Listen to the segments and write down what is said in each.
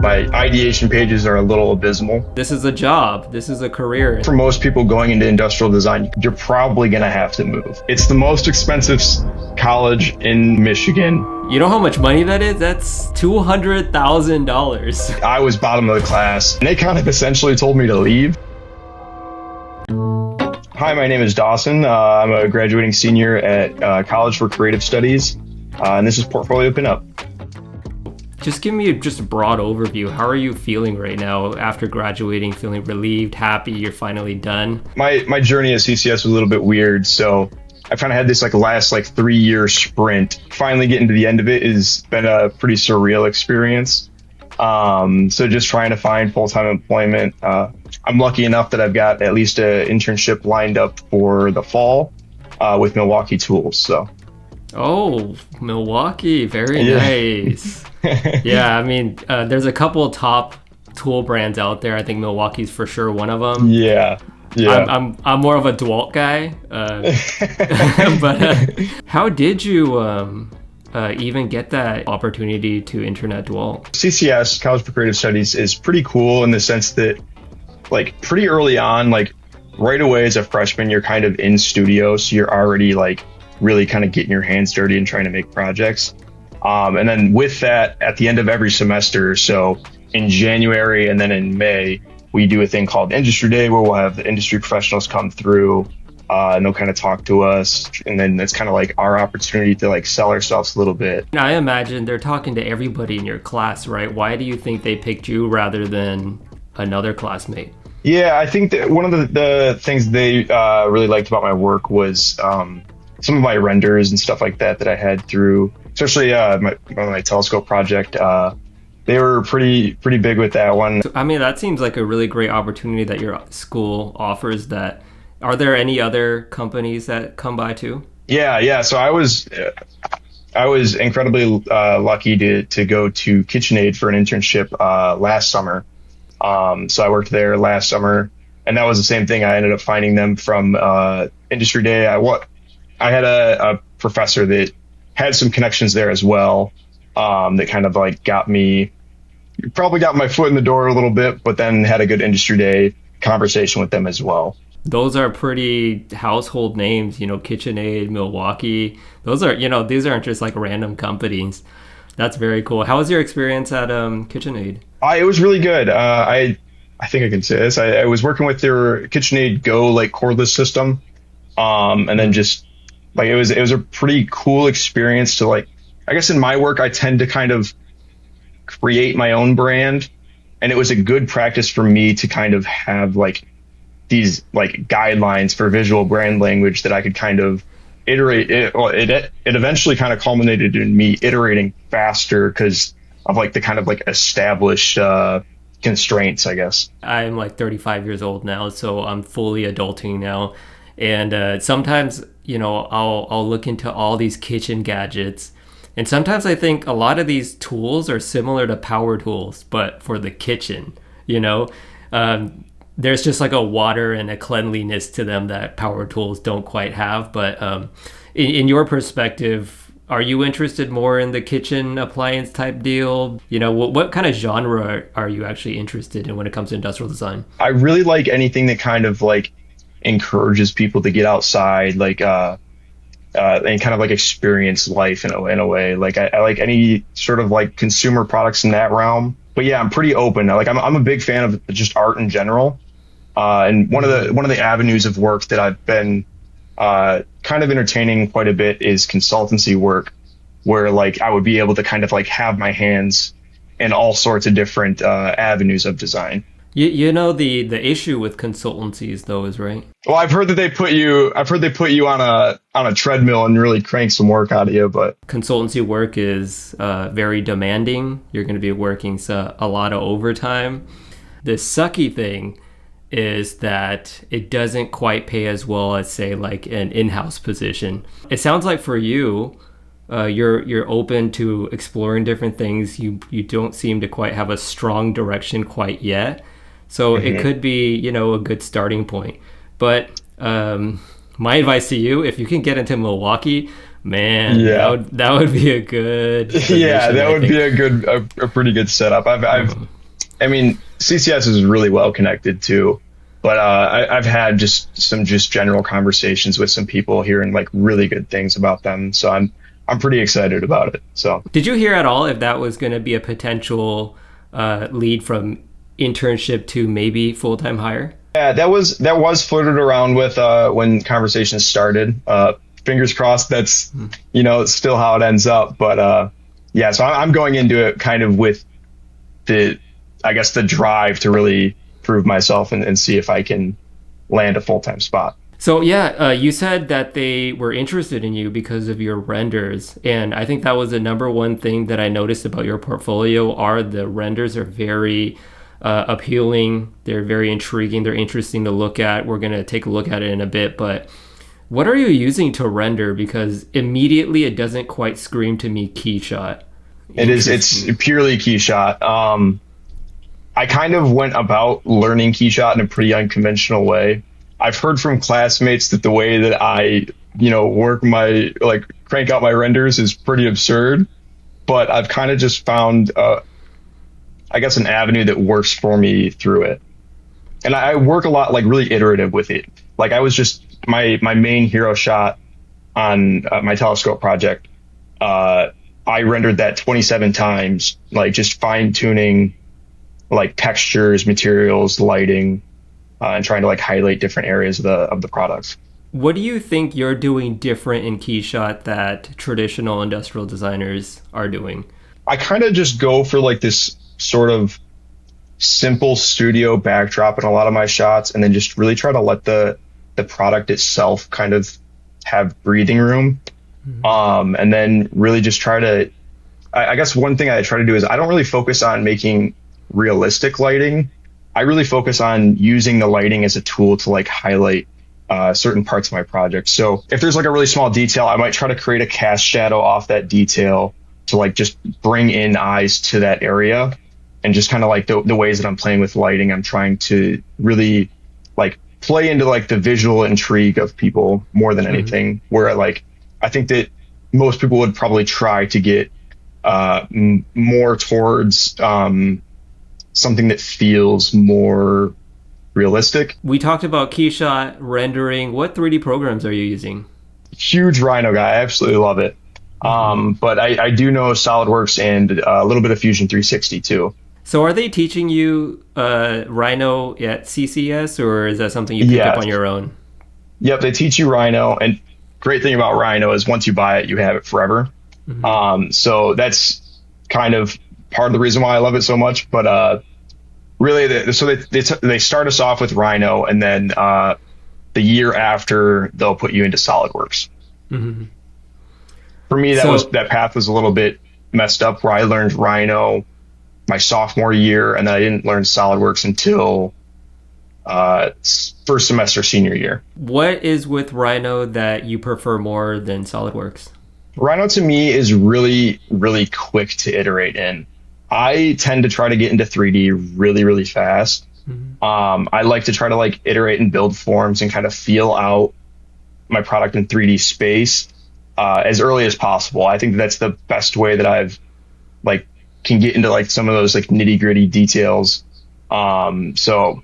My ideation pages are a little abysmal. This is a job. This is a career. For most people going into industrial design, you're probably going to have to move. It's the most expensive college in Michigan. You know how much money that is? That's $200,000. I was bottom of the class, and they kind of essentially told me to leave. Hi, my name is Dawson. I'm a graduating senior at College for Creative Studies, and this is Portfolio Pinup. Just give me just a broad overview. How are you feeling right now after graduating? Feeling relieved, happy, you're finally done? My journey at CCS was a little bit weird, so I kind of had this last 3-year sprint. Finally getting to the end of it has been a pretty surreal experience. So just trying to find full-time employment. I'm lucky enough that I've got at least an internship lined up for the fall with Milwaukee Tools. So. Oh, Milwaukee, very nice. Yeah, I mean, there's a couple of top tool brands out there. I think Milwaukee's for sure one of them. Yeah. I'm more of a DeWalt guy. But how did you even get that opportunity to intern at DeWalt? CCS, College for Creative Studies, is pretty cool in the sense that, pretty early on, right away as a freshman, you're kind of in studio, so you're already really kind of getting your hands dirty and trying to make projects. And then with that, at the end of every semester, so in January and then in May, we do a thing called Industry Day where we'll have the industry professionals come through and they'll kind of talk to us. And then it's kind of our opportunity to sell ourselves a little bit. I imagine they're talking to everybody in your class, right? Why do you think they picked you rather than another classmate? Yeah, I think that one of the things they really liked about my work was some of my renders and stuff like that I had through, especially my telescope project. They were pretty big with that one. I mean, that seems like a really great opportunity that your school offers. That are there any other companies that come by too? Yeah. So I was incredibly lucky to go to KitchenAid for an internship last summer. So I worked there last summer, and that was the same thing. I ended up finding them from Industry Day. I had a professor that had some connections there as well, that kind of got my foot in the door a little bit, but then had a good Industry Day conversation with them as well. Those are pretty household names, KitchenAid, Milwaukee. Those are, these aren't just random companies. That's very cool. How was your experience at KitchenAid? It was really good. I think I can say this. I was working with their KitchenAid Go cordless system, and then just it was a pretty cool experience to I guess in my work I tend to kind of create my own brand, and it was a good practice for me to kind of have these guidelines for visual brand language that I could kind of iterate. It eventually kind of culminated in me iterating faster because of the kind of established constraints, I guess. I'm 35 years old now, so I'm fully adulting now. And sometimes, I'll look into all these kitchen gadgets. And sometimes I think a lot of these tools are similar to power tools, but for the kitchen, there's just a water and a cleanliness to them that power tools don't quite have. But in your perspective, are you interested more in the kitchen appliance type deal? What kind of genre are you actually interested in when it comes to industrial design? I really like anything that kind of encourages people to get outside, and kind of experience life in a way. I like any sort of consumer products in that realm. But yeah, I'm pretty open. I'm a big fan of just art in general. And one of the avenues of work that I've been kind of entertaining quite a bit is consultancy work, where I would be able to kind of have my hands in all sorts of different avenues of design. The issue with consultancies though is, right? Well, I've heard they put you on a treadmill and really crank some work out of you, but consultancy work is very demanding. You're going to be working a lot of overtime. The sucky thing is that it doesn't quite pay as well as say an in-house position. It sounds like for you, you're open to exploring different things. You don't seem to quite have a strong direction quite yet. So It could be, a good starting point. But my advice to you, if you can get into Milwaukee, Man, Yeah. that would be a good Yeah, position, that I would be think. a pretty good setup. Uh, I mean, CCS is really well connected too, but I've had just some just general conversations with some people hearing like really good things about them. So I'm pretty excited about it. So did you hear at all if that was going to be a potential lead from internship to maybe full time hire? yeah, that was flirted around with when conversations started. Fingers crossed that's still how it ends up. But yeah, so I'm going into it kind of with the I guess the drive to really prove myself and see if I can land a full time spot. So yeah, you said that they were interested in you because of your renders, and I think that was the number one thing that I noticed about your portfolio. Are the renders are very appealing. They're very intriguing. They're interesting to look at. We're gonna take a look at it in a bit, but what are you using to render? Because immediately it doesn't quite scream to me Keyshot. It's Interesting. purely Keyshot. I kind of went about learning Keyshot in a pretty unconventional way. I've heard from classmates that the way that I, work my like crank out my renders is pretty absurd, but I've kind of just found, I guess, an avenue that works for me through it. And I work a lot like really iterative with it. Like I was just my main hero shot on my telescope project. Uh, I rendered that 27 times, like just fine tuning like textures, materials, lighting, and trying to like highlight different areas of the product. What do you think you're doing different in Keyshot that traditional industrial designers are doing? I kind of just go for like this sort of simple studio backdrop in a lot of my shots, and then just really try to let the product itself kind of have breathing room. And then really just try to, I guess one thing I try to do is I don't really focus on making realistic lighting. I really focus on using the lighting as a tool to like highlight certain parts of my project. So if there's like a really small detail, I might try to create a cast shadow off that detail to like just bring in eyes to that area. And just kind of like the ways that I'm playing with lighting, I'm trying to really like play into like the visual intrigue of people more than Mhm. anything. Where like I think that most people would probably try to get more towards something that feels more realistic. We talked about Keyshot rendering. What 3D programs are you using? Huge Rhino guy. I absolutely love it. Hmm. But I do know SolidWorks and a little bit of Fusion 360 too. So, are they teaching you Rhino at CCS, or is that something you picked up on Yes. your own? Yep. They teach you Rhino. And great thing about Rhino is once you buy it, you have it forever. Hmm. So that's kind of part of the reason why I love it so much. But really, they start us off with Rhino, and then the year after they'll put you into SolidWorks. Hmm. For me, So, that path was a little bit messed up, where I learned Rhino my sophomore year, and then I didn't learn SolidWorks until first semester senior year. what is with Rhino that you prefer more than SolidWorks? Rhino to me is really, really quick to iterate in. I tend to try to get into 3D really, really fast. Hmm. I like to try to like iterate and build forms and kind of feel out my product in 3D space as early as possible. I think that's the best way that I've like can get into like some of those like nitty gritty details. So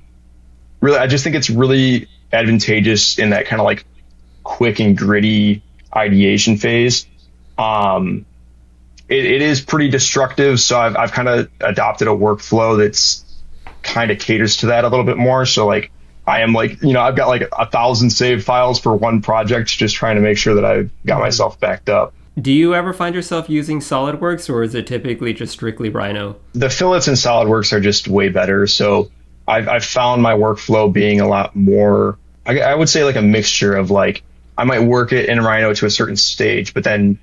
really, I just think it's really advantageous in that kind of like quick and gritty ideation phase. Um, it is pretty destructive, so I've kind of adopted a workflow that's kind of caters to that a little bit more. So like I am like, I've got like 1,000 save files for one project, just trying to make sure that I've got Hmm. myself backed up. Do you ever find yourself using SolidWorks, or is it typically just strictly Rhino? The fillets in SolidWorks are just way better. So I've found my workflow being a lot more, I would say like a mixture of like, I might work it in Rhino to a certain stage, but then,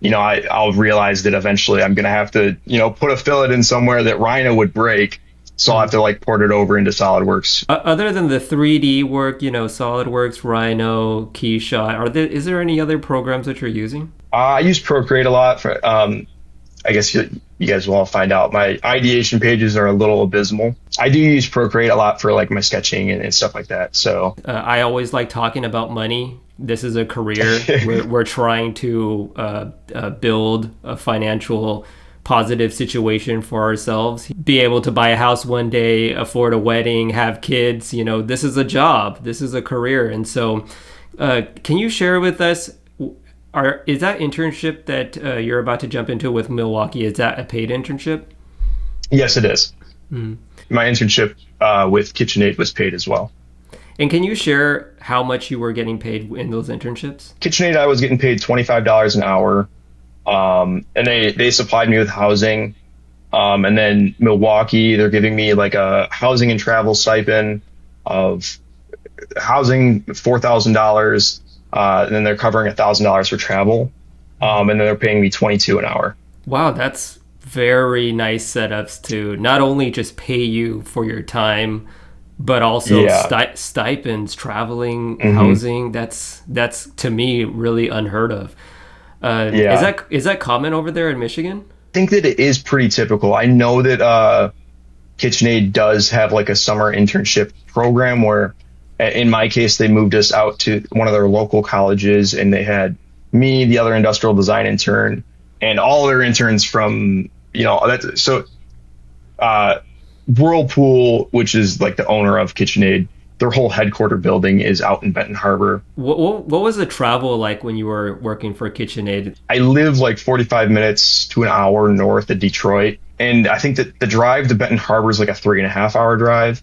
I'll realize that eventually I'm going to have to, put a fillet in somewhere that Rhino would break. So I'll have to like port it over into SolidWorks. Other than the 3D work, SolidWorks, Rhino, Keyshot, is there any other programs that you're using? I use Procreate a lot for, I guess you guys will all find out. My ideation pages are a little abysmal. I do use Procreate a lot for like my sketching and stuff like that. So I always like talking about money. This is a career. We're trying to build a financial positive situation for ourselves, be able to buy a house one day, afford a wedding, have kids. This is a job, this is a career. And so can you share with us, is that internship that you're about to jump into with Milwaukee, is that a paid internship? Yes, it is. My internship with KitchenAid was paid as well. And can you share how much you were getting paid in those internships? KitchenAid, I was getting paid $25 an hour. And they supplied me with housing. And then Milwaukee, they're giving me like a housing and travel stipend of housing, $4,000. And then they're covering $1,000 for travel. And then they're paying me $22 an hour. Wow, that's very nice setups to not only just pay you for your time, but also stipends, traveling, housing. That's to me really unheard of. Is that common over there in Michigan? I think that it is pretty typical. I know that KitchenAid does have like a summer internship program where, in my case, they moved us out to one of their local colleges, and they had me, the other industrial design intern, and all their interns from Whirlpool, which is like the owner of KitchenAid. Their whole headquarter building is out in Benton Harbor. What was the travel like when you were working for KitchenAid? I live like 45 minutes to an hour north of Detroit. And I think that the drive to Benton Harbor is like a 3.5 hour drive.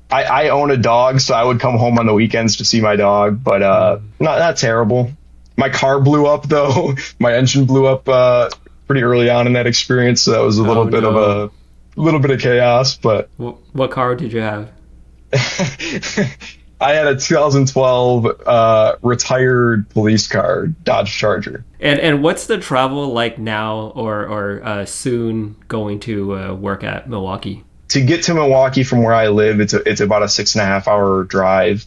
I own a dog, so I would come home on the weekends to see my dog, but not terrible. My car blew up though. My engine blew up pretty early on in that experience. So that was a little bit of chaos, but what car did you have? I had a 2012 retired police car, Dodge Charger. And what's the travel like now or soon going to work at Milwaukee? To get to Milwaukee from where I live, it's about a 6.5 hour drive.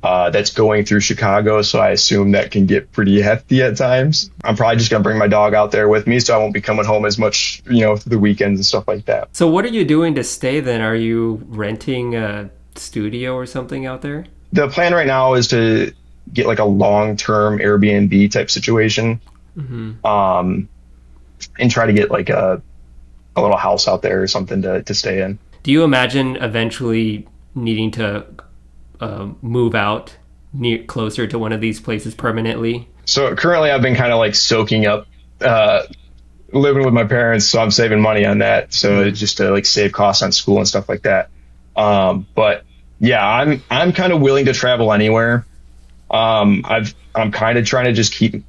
That's going through Chicago, so I assume that can get pretty hefty at times. I'm probably just gonna bring my dog out there with me, so I won't be coming home as much, through the weekends and stuff like that. So what are you doing to stay then? Are you renting a studio or something out there? The plan right now is to get like a long-term Airbnb type situation, and try to get like a little house out there or something to stay in. Do you imagine eventually needing to move out closer to one of these places permanently? So currently I've been kind of like soaking up living with my parents, so I'm saving money on that, so it's just to like save costs on school and stuff like that. But yeah, I'm kind of willing to travel anywhere. I'm kind of trying to just keep,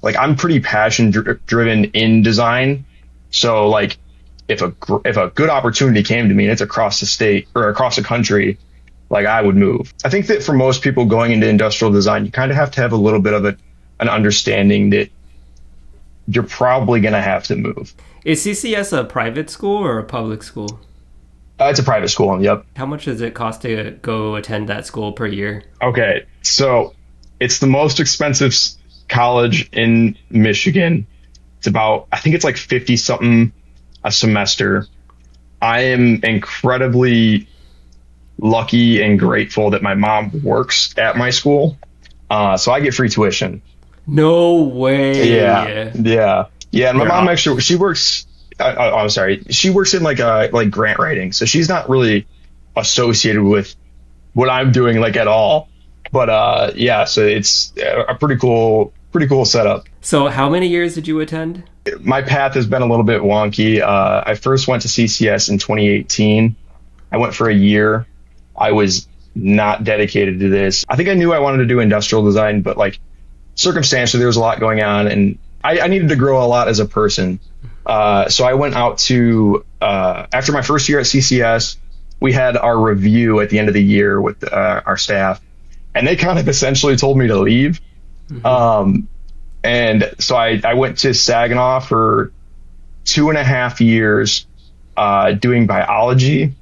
like, I'm pretty passion driven in design, so like if a good opportunity came to me and it's across the state or across the country, like I would move. I think that for most people going into industrial design, you kind of have to have a little bit of an understanding that you're probably going to have to move. Is CCS a private school or a public school? It's a private school, yep. How much does it cost to go attend that school per year? Okay, so it's the most expensive college in Michigan. It's about, I think it's like 50 something a semester. I am incredibly lucky and grateful that my mom works at my school, so I get free tuition. No way. Yeah. And my mom actually, she works. I'm sorry, she works in like grant writing, so she's not really associated with what I'm doing like at all. But so it's a pretty cool setup. So how many years did you attend? My path has been a little bit wonky. I first went to CCS in 2018. I went for a year. I was not dedicated to this. I think I knew I wanted to do industrial design, but like circumstantially, there was a lot going on, and I needed to grow a lot as a person. So I went out to, after my first year at CCS, we had our review at the end of the year with our staff, and they kind of essentially told me to leave. And so I went to Saginaw for 2.5 years, doing biology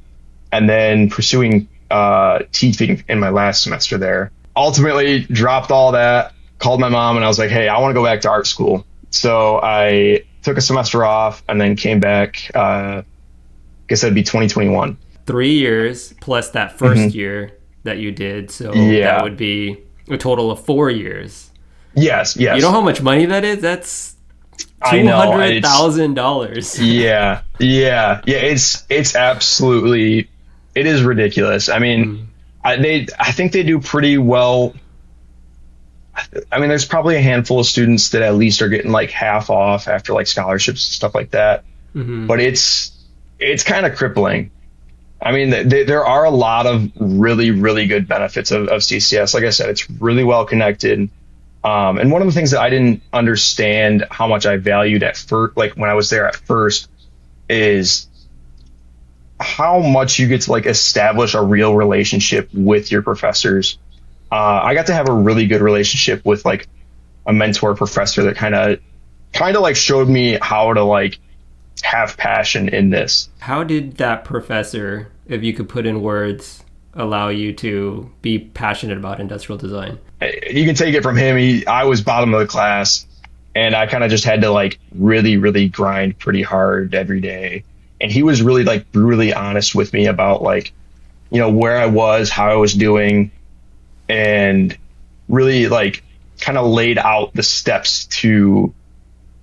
and then pursuing teaching in my last semester there. Ultimately dropped all that, called my mom, and I was like, hey, I want to go back to art school. So I took a semester off and then came back. I guess that'd be 2021. 3 years plus that first year that you did. So that would be A total of 4 years. Yes, You know yes. how much money that is? That's I know. $200,000. Yeah. It's absolutely, it is ridiculous. I mean, Mm, I think they do pretty well. I mean, there's probably a handful of students that at least are getting like half off after like scholarships and stuff like that. hmm But it's kind of crippling. I mean, there are a lot of really, really good benefits of CCS. Like I said, it's really well connected. And one of the things that I didn't understand how much I valued at first, like when I was there at first, is how much you get to like establish a real relationship with your professors. I got to have a really good relationship with like a mentor professor that kind of like showed me how to like have passion in this. How did that professor, if you could put in words, allow you to be passionate about industrial design? You can take it from him. I was bottom of the class, and I kind of just had to like really, really grind pretty hard every day. And he was really like brutally honest with me about like, where I was, how I was doing, and really like kind of laid out the steps to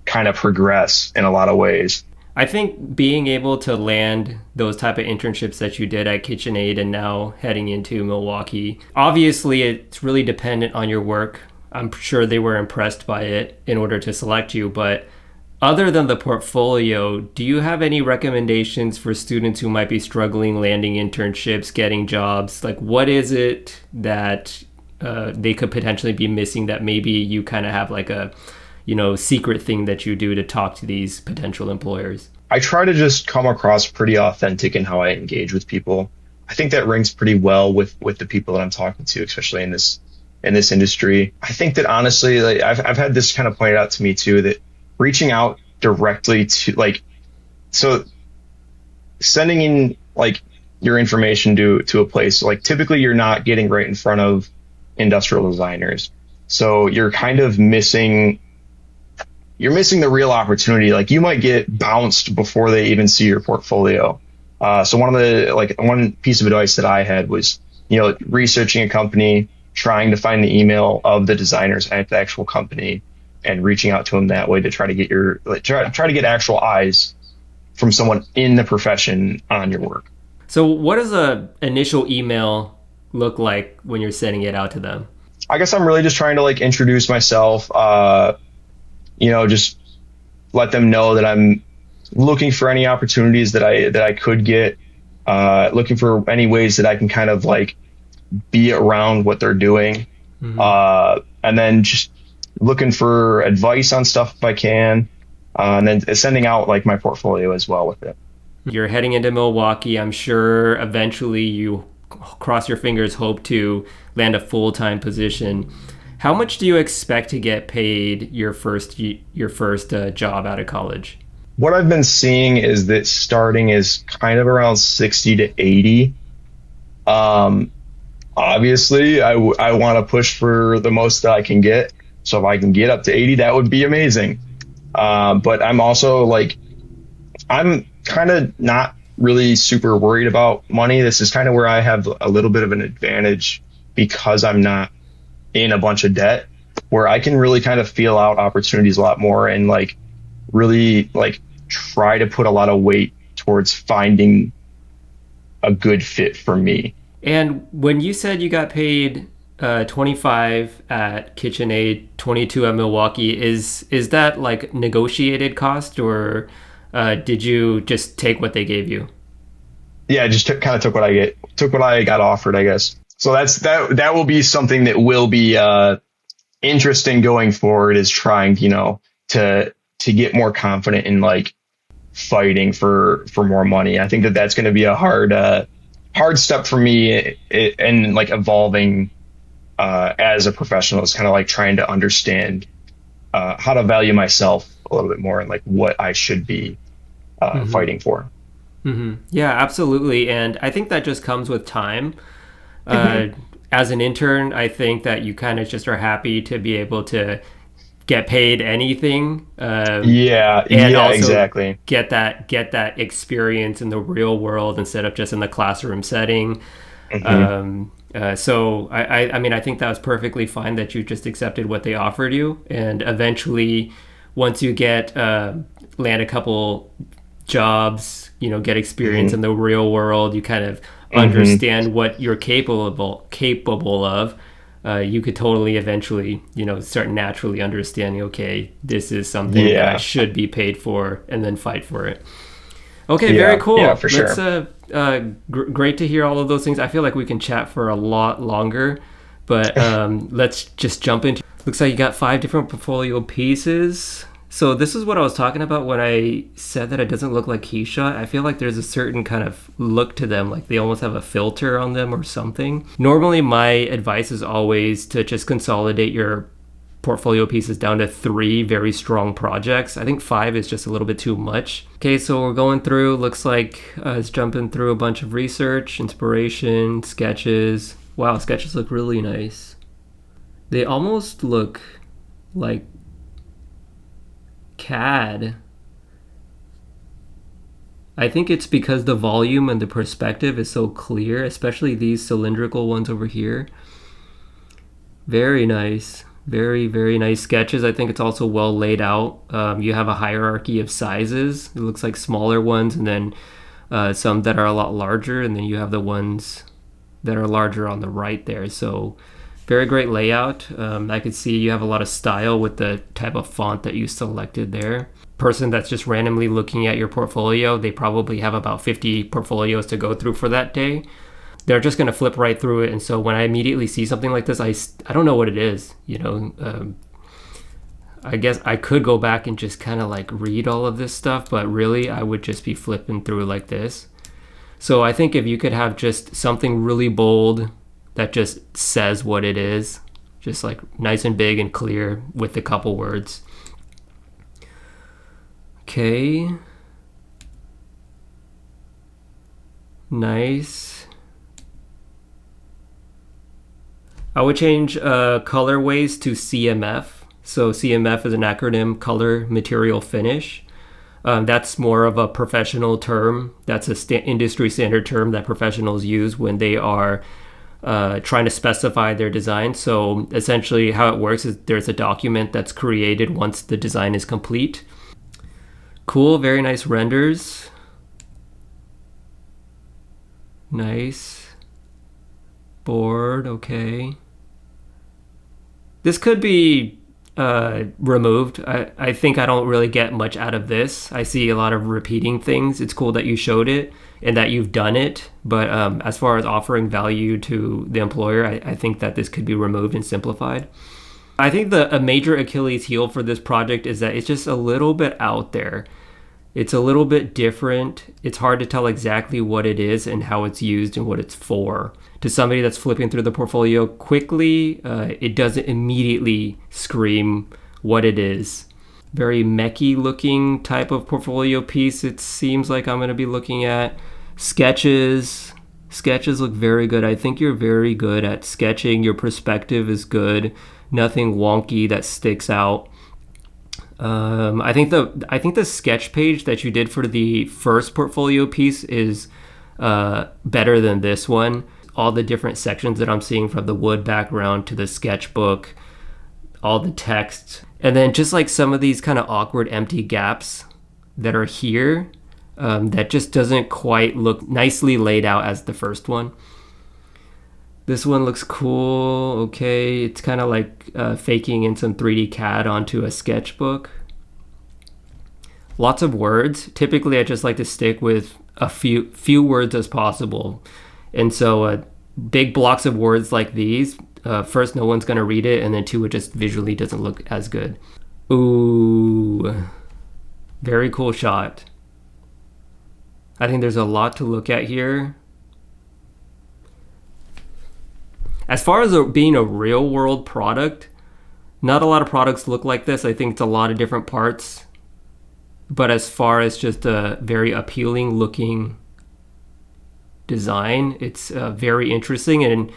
kind of progress in a lot of ways. I think being able to land those type of internships that you did at KitchenAid and now heading into Milwaukee, obviously it's really dependent on your work. I'm sure they were impressed by it in order to select you, but other than the portfolio, do you have any recommendations for students who might be struggling landing internships, getting jobs? Like, what is it that they could potentially be missing that maybe you kind of have like a, secret thing that you do to talk to these potential employers? I try to just come across pretty authentic in how I engage with people. I think that rings pretty well with the people that I'm talking to, especially in this industry. I think that honestly, like I've had this kind of pointed out to me too, that reaching out directly to like, so sending in like your information to a place, like typically you're not getting right in front of industrial designers. So you're kind of missing the real opportunity. Like you might get bounced before they even see your portfolio. So one piece of advice that I had was, researching a company, trying to find the email of the designers at the actual company and reaching out to them that way to try to get try to get actual eyes from someone in the profession on your work. So what does a initial email look like when you're sending it out to them? I guess I'm really just trying to like introduce myself, just let them know that I'm looking for any opportunities that I could get, looking for any ways that I can kind of like be around what they're doing, hmm and then just looking for advice on stuff if I can, and then sending out like my portfolio as well with it. You're heading into Milwaukee. I'm sure eventually you cross your fingers, hope to land a full-time position. How much do you expect to get paid your first job out of college? What I've been seeing is that starting is kind of around 60 to 80. Um, Obviously, I want to push for the most that I can get. So if I can get up to 80, that would be amazing. But I'm also like, I'm kind of not really super worried about money. This is kind of where I have a little bit of an advantage because I'm not in a bunch of debt, where I can really kind of feel out opportunities a lot more and like really like try to put a lot of weight towards finding a good fit for me. And when you said you got paid 25 at KitchenAid, 22 at Milwaukee, is that like negotiated cost, or did you just take what they gave you? Yeah, I just kind of took what I got offered, I guess. So that will be something that will be interesting going forward, is trying, to get more confident in like fighting for more money. I think that that's going to be a hard step for me and like evolving as a professional, is kind of like trying to understand how to value myself a little bit more and like what I should be hmm fighting for. Yeah, absolutely. And I think that just comes with time. Uh, as an intern, I think that you kind of just are happy to be able to get paid anything, Yeah, and yeah, also exactly. get that experience in the real world instead of just in the classroom setting. Hmm. So I mean, I think that was perfectly fine that you just accepted what they offered you, and eventually, once you get land a couple jobs, get experience Hmm. in the real world, you kind of Hmm. understand what you're capable of. You could totally eventually, start naturally understanding. Okay, this is something that I Yeah. should be paid for, and then fight for it. Okay, very Yeah. Yeah, cool. for Let's sure. great to hear all of those things. I feel like we can chat for a lot longer, but let's just jump into. Looks like you got 5 different portfolio pieces. So this is what I was talking about when I said that it doesn't look like Keyshot. I feel like there's a certain kind of look to them, like they almost have a filter on them or something. Normally, my advice is always to just consolidate your portfolio pieces down to 3 very strong projects. I think 5 is just a little bit too much. Okay, so we're going through, looks like it's jumping through a bunch of research, inspiration, sketches. Wow, sketches look really nice. They almost look like CAD. I think it's because the volume and the perspective is so clear, especially these cylindrical ones over here. Very nice. Very, very nice sketches. I think it's also well laid out. You have a hierarchy of sizes. It looks like smaller ones, and then some that are a lot larger, and then you have the ones that are larger on the right there. So, very great layout. I could see you have a lot of style with the type of font that you selected there. Person that's just randomly looking at your portfolio, they probably have about 50 portfolios to go through for that day. They're just going to flip right through it. And so when I immediately see something like this, I don't know what it is. I guess I could go back and just kind of like read all of this stuff, but really I would just be flipping through like this. So I think if you could have just something really bold that just says what it is, just like nice and big and clear with a couple words. Okay. Nice. I would change colorways to CMF. So CMF is an acronym, color, material, finish. That's more of a professional term. That's a industry standard term that professionals use when they are trying to specify their design. So essentially, how it works is there's a document that's created once the design is complete. Cool, very nice renders. Nice. Board, okay. This could be removed. I think I don't really get much out of this. I see a lot of repeating things. It's cool that you showed it and that you've done it. But as far as offering value to the employer, I think that this could be removed and simplified. I think a major Achilles heel for this project is that it's just a little bit out there. It's a little bit different. It's hard to tell exactly what it is and how it's used and what it's for. To somebody that's flipping through the portfolio quickly, it doesn't immediately scream what it is. Very mechy looking type of portfolio piece, it seems like I'm going to be looking at. Sketches. Sketches look very good. I think you're very good at sketching. Your perspective is good. Nothing wonky that sticks out. I think the sketch page that you did for the first portfolio piece is better than this one. All the different sections that I'm seeing, from the wood background to the sketchbook, all the text, and then just like some of these kind of awkward empty gaps that are here, that just doesn't quite look nicely laid out as the first one. This one looks cool. Okay, it's kind of like faking in some 3D CAD onto a sketchbook. Lots of words. Typically, I just like to stick with a few words as possible. And so big blocks of words like these, first, no one's going to read it, and then two, it just visually doesn't look as good. Ooh, very cool shot. I think there's a lot to look at here. As far as being a real world product, not a lot of products look like this. I think it's a lot of different parts. But as far as just a very appealing looking design, it's very interesting. And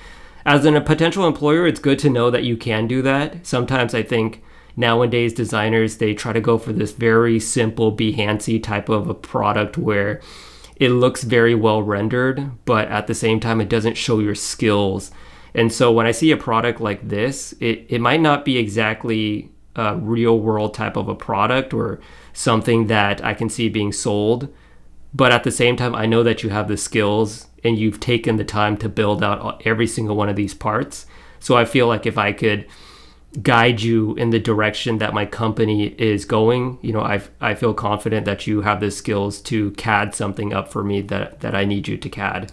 as a potential employer, it's good to know that you can do that. Sometimes I think nowadays designers, they try to go for this very simple Behance type of a product where it looks very well rendered, but at the same time, it doesn't show your skills. And so when I see a product like this, it might not be exactly a real world type of a product or something that I can see being sold. But at the same time, I know that you have the skills and you've taken the time to build out every single one of these parts. So I feel like if I could guide you in the direction that my company is going, I feel confident that you have the skills to CAD something up for me that I need you to CAD.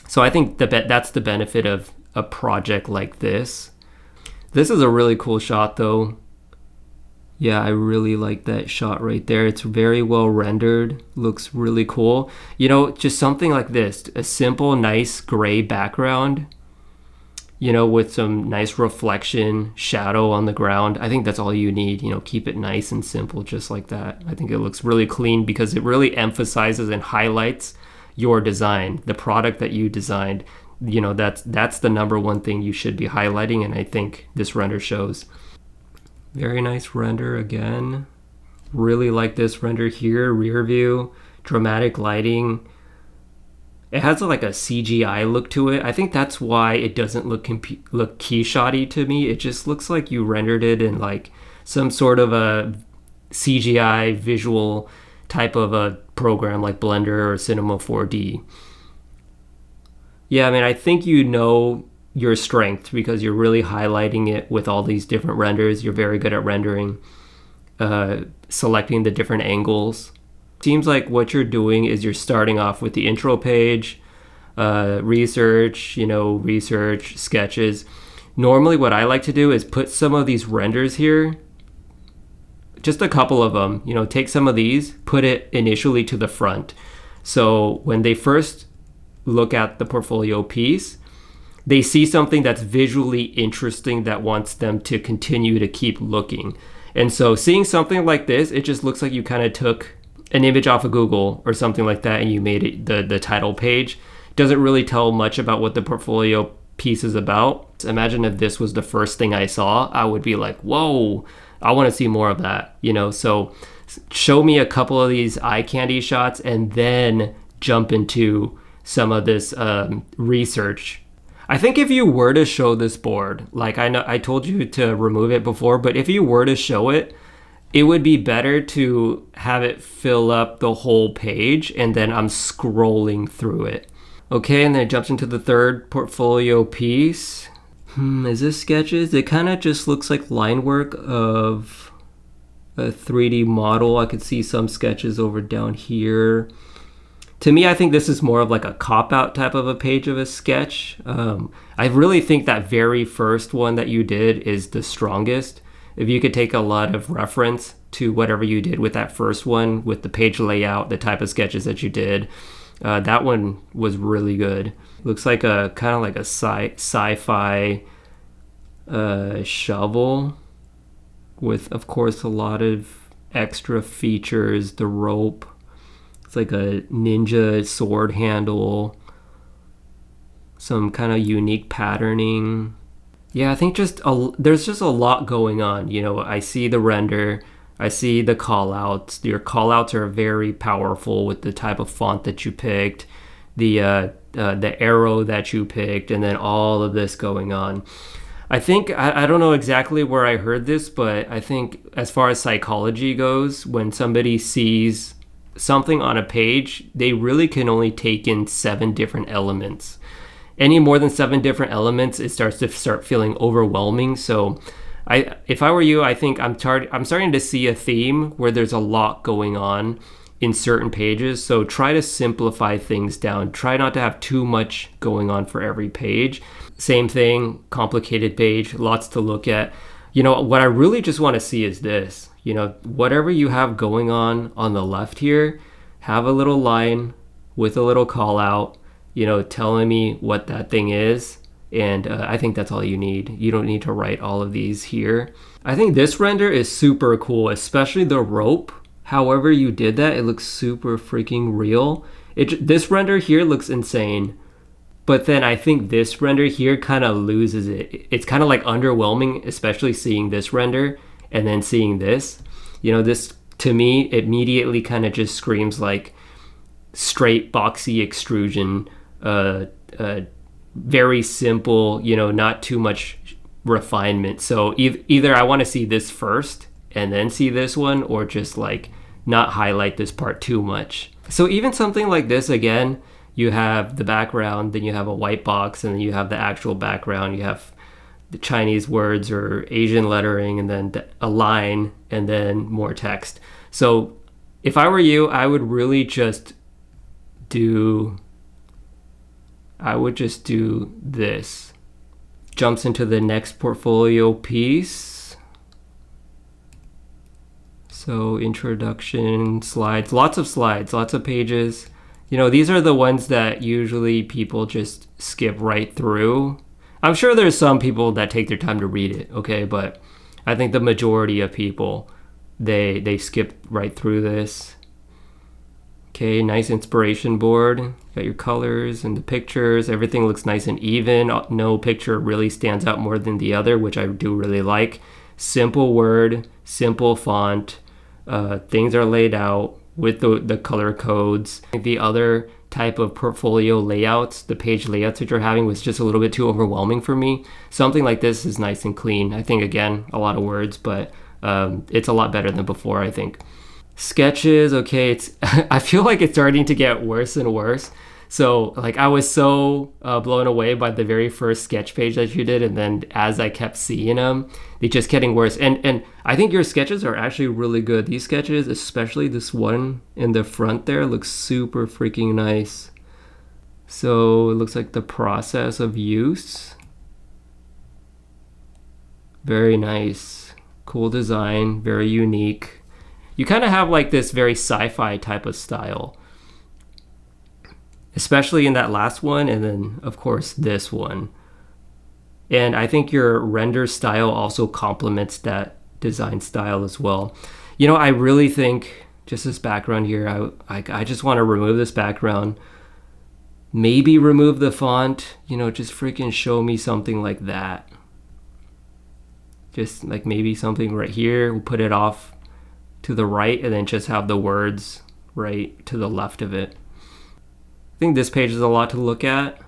So I think that's the benefit of a project like this. This is a really cool shot though. Yeah, I really like that shot right there. It's very well rendered, looks really cool. Just something like this, a simple, nice gray background, with some nice reflection, shadow on the ground. I think that's all you need, keep it nice and simple just like that. I think it looks really clean because it really emphasizes and highlights your design, the product that you designed. That's the number one thing you should be highlighting, and I think this render shows. Very nice render again. Really like this render here, rear view, dramatic lighting. It has like a CGI look to it. I think that's why it doesn't look Keyshot-y to me. It just looks like you rendered it in like some sort of a CGI visual type of a program like Blender or Cinema 4D. Yeah, I mean, I think your strength because you're really highlighting it with all these different renders. You're very good at rendering, selecting the different angles. Seems like what you're doing is you're starting off with the intro page, research, sketches. Normally what I like to do is put some of these renders here, just a couple of them, take some of these, put it initially to the front. So when they first look at the portfolio piece, they see something that's visually interesting that wants them to continue to keep looking. And so seeing something like this, it just looks like you kind of took an image off of Google or something like that and you made it the title page. Doesn't really tell much about what the portfolio piece is about. Imagine if this was the first thing I saw, I would be like, whoa, I want to see more of that, So show me a couple of these eye candy shots and then jump into some of this research. I think if you were to show this board, like I know I told you to remove it before, but if you were to show it, it would be better to have it fill up the whole page and then I'm scrolling through it. Okay, and then it jumps into the third portfolio piece. Is this sketches? It kind of just looks like line work of a 3D model. I could see some sketches over down here. To me, I think this is more of like a cop-out type of a page of a sketch. I really think that very first one that you did is the strongest. If you could take a lot of reference to whatever you did with that first one, with the page layout, the type of sketches that you did, that one was really good. Looks like a kind of like a sci-fi shovel with, of course, a lot of extra features. The rope. It's like a ninja sword handle. Some kind of unique patterning. Yeah, I think there's just a lot going on. I see the render. I see the callouts. Your callouts are very powerful with the type of font that you picked, the arrow that you picked, and then all of this going on. I think, I don't know exactly where I heard this, but I think as far as psychology goes, when somebody sees something on a page, they really can only take in 7 different elements. Any more than 7 different elements, it starts to feeling overwhelming. So if I were you, I think I'm starting to see a theme where there's a lot going on in certain pages. So try to simplify things down. Try not to have too much going on for every page. Same thing, complicated page, lots to look at. What I really just want to see is this. Whatever you have going on the left here, have a little line with a little call out, telling me what that thing is. And I think that's all you need. You don't need to write all of these here. I think this render is super cool, especially the rope. However you did that, it looks super freaking real. This render here looks insane. But then I think this render here kind of loses it. It's kind of like underwhelming, especially seeing this render and then seeing this. This to me immediately kind of just screams like straight boxy extrusion, very simple, not too much refinement. So either I want to see this first and then see this one, or just like not highlight this part too much. So even something like this, again, you have the background, then you have a white box, and then you have the actual background. You have the Chinese words or Asian lettering, and then a line, and then more text. So if I were you, I would just do this. Jumps into the next portfolio piece. So introduction, slides, lots of pages. These are the ones that usually people just skip right through. I'm sure there's some people that take their time to read it, okay? But I think the majority of people, they skip right through this. Okay, nice inspiration board. Got your colors and the pictures. Everything looks nice and even. No picture really stands out more than the other, which I do really like. Simple word, simple font. Things are laid out with the color codes. The other type of portfolio layouts, the page layouts that you're having, was just a little bit too overwhelming for me. Something like this is nice and clean. I think, again, a lot of words, but it's a lot better than before, I think. Sketches, okay, I feel like it's starting to get worse and worse. So like I was so blown away by the very first sketch page that you did, and then as I kept seeing them, they just getting worse. And I think your sketches are actually really good. These sketches, especially this one in the front there, looks super freaking nice. So it looks like the process of use. Very nice. Cool design, very unique. You kind of have like this very sci-fi type of style, especially in that last one, and then of course this one. And I think your render style also complements that design style as well. I really think just this background here, I just want to remove this background, maybe remove the font, just freaking show me something like that. Just like maybe something right here. We'll put it off to the right, and then just have the words right to the left of it. I think this page is a lot to look at.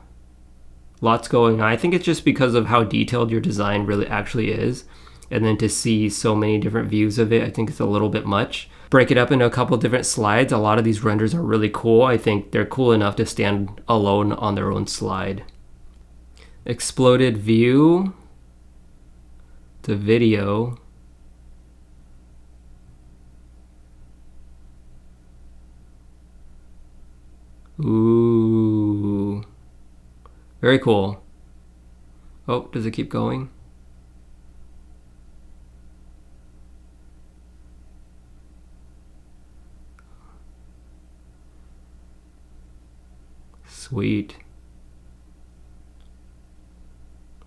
Lots going on. I think it's just because of how detailed your design really actually is. And then to see so many different views of it, I think it's a little bit much. Break it up into a couple different slides. A lot of these renders are really cool. I think they're cool enough to stand alone on their own slide. Exploded view. The video. Ooh, very cool. Oh, does it keep going? Sweet.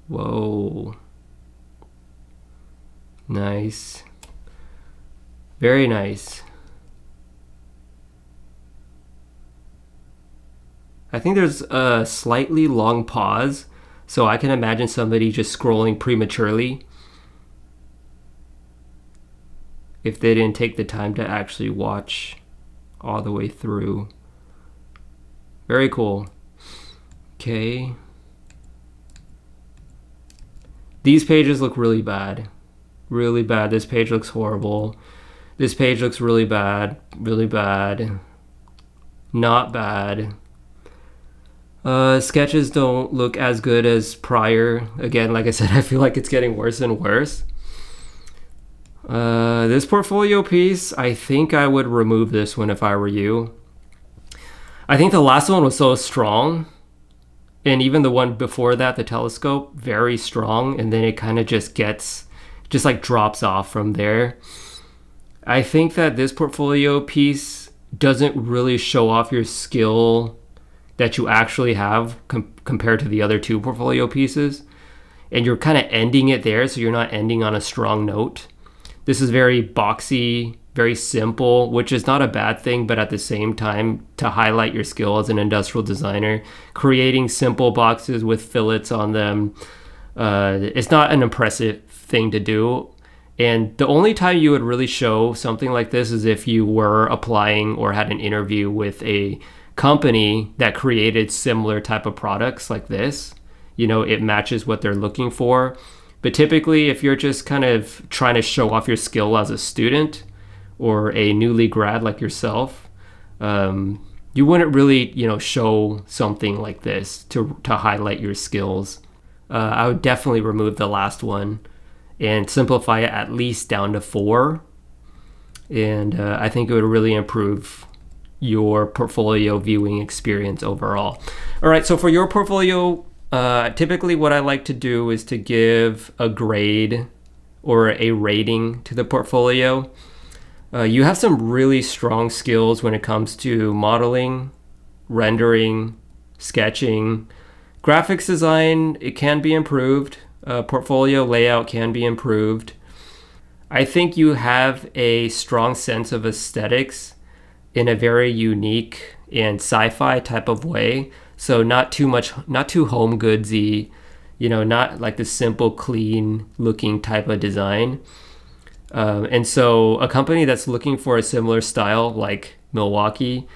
Whoa. Nice. Very nice. I think there's a slightly long pause, so I can imagine somebody just scrolling prematurely if they didn't take the time to actually watch all the way through. Very cool. Okay. These pages look really bad. Really bad. This page looks horrible. This page looks really bad. Really bad. Not bad. Sketches don't look as good as prior. Again, like I said, I feel like it's getting worse and worse. This portfolio piece, I think I would remove this one if I were you. I think the last one was so strong. And even the one before that, the telescope, very strong. And then it kind of just drops off from there. I think that this portfolio piece doesn't really show off your skill that you actually have compared to the other two portfolio pieces. And you're kind of ending it there, so you're not ending on a strong note. This is very boxy, very simple, which is not a bad thing, but at the same time, to highlight your skill as an industrial designer, creating simple boxes with fillets on them, it's not an impressive thing to do. And the only time you would really show something like this is if you were applying or had an interview with a company that created similar type of products like this. It matches what they're looking for. But typically, if you're just kind of trying to show off your skill as a student or a newly grad like yourself, you wouldn't really, show something like this to highlight your skills. I would definitely remove the last one and simplify it at least down to 4. And I think it would really improve your portfolio viewing experience overall. All right, so for your portfolio, typically what I like to do is to give a grade or a rating to the portfolio. You have some really strong skills when it comes to modeling, rendering, sketching. Graphics design, it can be improved. Portfolio layout can be improved. I think you have a strong sense of aesthetics in a very unique and sci-fi type of way. So not too home goodsy, not like the simple, clean looking type of design. And so a company that's looking for a similar style like Milwaukee,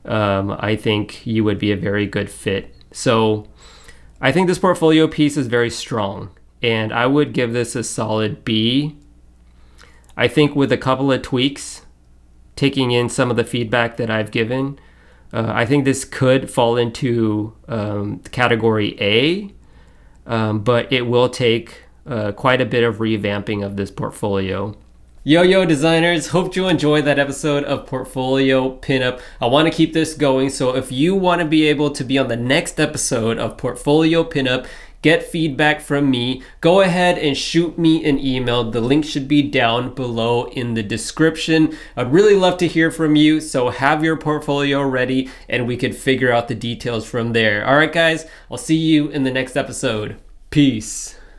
I think you would be a very good fit. So I think this portfolio piece is very strong, and I would give this a solid B. I think with a couple of tweaks, taking in some of the feedback that I've given, I think this could fall into category A, but it will take quite a bit of revamping of this portfolio. Yo designers, hope you enjoyed that episode of Portfolio Pinup. I want to keep this going, so if you want to be able to be on the next episode of Portfolio Pinup, get feedback from me, go ahead and shoot me an email. The link should be down below in the description. I'd really love to hear from you, so have your portfolio ready and we could figure out the details from there. All right, guys, I'll see you in the next episode. Peace.